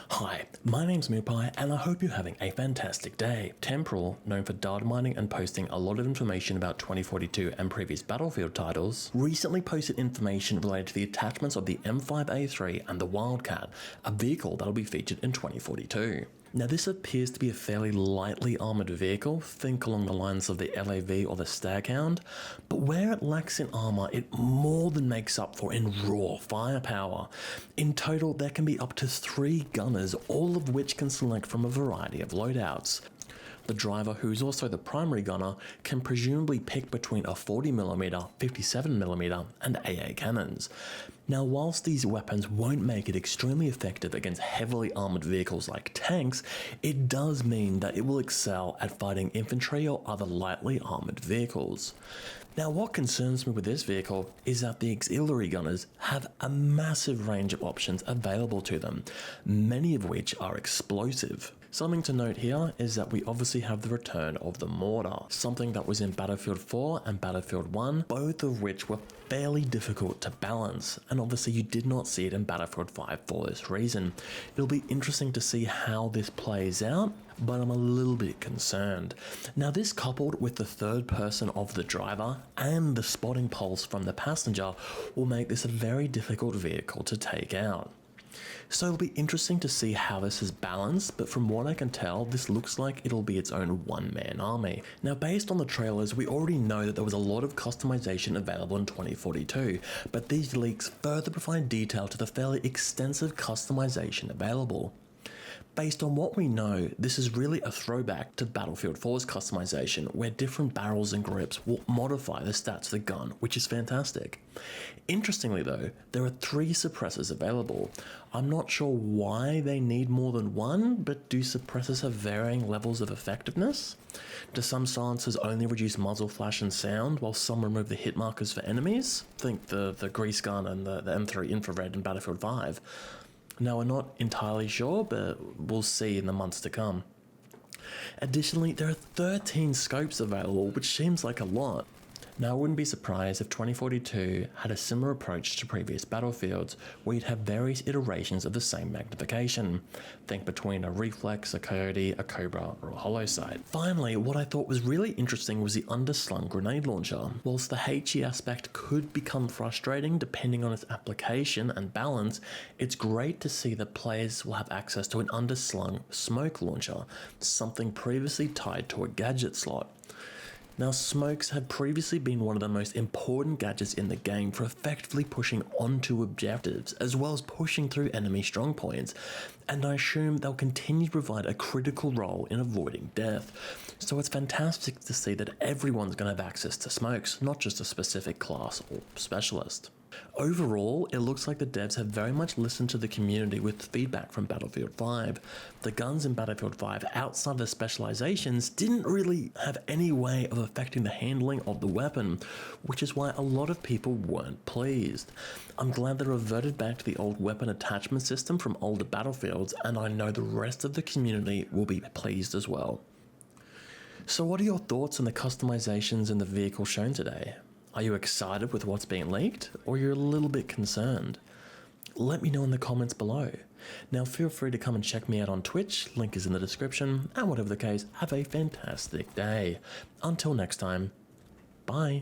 Hi, my name's Mupai and I hope you're having a fantastic day. Temporyal, known for data mining and posting a lot of information about 2042 and previous Battlefield titles, recently posted information related to the attachments of the M5A3 and the Wildcat, a vehicle that'll be featured in 2042. Now this appears to be a fairly lightly armoured vehicle, think along the lines of the LAV or the Staghound, but where it lacks in armour it more than makes up for in raw firepower. In total there can be up to 3 gunners, all of which can select from a variety of loadouts. The driver, who's also the primary gunner, can presumably pick between a 40mm, 57mm and AA cannons. Now whilst these weapons won't make it extremely effective against heavily armoured vehicles like tanks, it does mean that it will excel at fighting infantry or other lightly armoured vehicles. Now what concerns me with this vehicle is that the auxiliary gunners have a massive range of options available to them, many of which are explosive. Something to note here is that we obviously have the return of the mortar, something that was in Battlefield 4 and Battlefield 1, both of which were fairly difficult to balance, and obviously you did not see it in Battlefield 5 for this reason. It'll be interesting to see how this plays out, but I'm a little bit concerned. Now this, coupled with the third person of the driver and the spotting pulse from the passenger, will make this a very difficult vehicle to take out. So it'll be interesting to see how this is balanced, but from what I can tell, this looks like it'll be its own one-man army. Now based on the trailers, we already know that there was a lot of customization available in 2042, but these leaks further provide detail to the fairly extensive customization available. Based on what we know, this is really a throwback to Battlefield 4's customization, where different barrels and grips will modify the stats of the gun, which is fantastic. Interestingly though, there are 3 suppressors available. I'm not sure why they need more than one, but do suppressors have varying levels of effectiveness? Do some silencers only reduce muzzle flash and sound, while some remove the hit markers for enemies? Think the grease gun and the M3 infrared in Battlefield 5. Now we're not entirely sure, but we'll see in the months to come. Additionally, there are 13 scopes available, which seems like a lot. Now I wouldn't be surprised if 2042 had a similar approach to previous Battlefields, where you'd have various iterations of the same magnification. Think between a Reflex, a Coyote, a Cobra, or a Hollow Sight. Finally, what I thought was really interesting was the underslung grenade launcher. Whilst the HE aspect could become frustrating depending on its application and balance, it's great to see that players will have access to an underslung smoke launcher, something previously tied to a gadget slot. Now smokes have previously been one of the most important gadgets in the game for effectively pushing onto objectives, as well as pushing through enemy strong points, and I assume they'll continue to provide a critical role in avoiding death. So it's fantastic to see that everyone's going to have access to smokes, not just a specific class or specialist. Overall, it looks like the devs have very much listened to the community with feedback from Battlefield 5. The guns in Battlefield 5 outside of the specializations didn't really have any way of affecting the handling of the weapon, which is why a lot of people weren't pleased. I'm glad they reverted back to the old weapon attachment system from older Battlefields, and I know the rest of the community will be pleased as well. So what are your thoughts on the customizations in the vehicle shown today? Are you excited with what's being leaked, or you're a little bit concerned? Let me know in the comments below. Now feel free to come and check me out on Twitch, link is in the description, and whatever the case, have a fantastic day. Until next time, bye.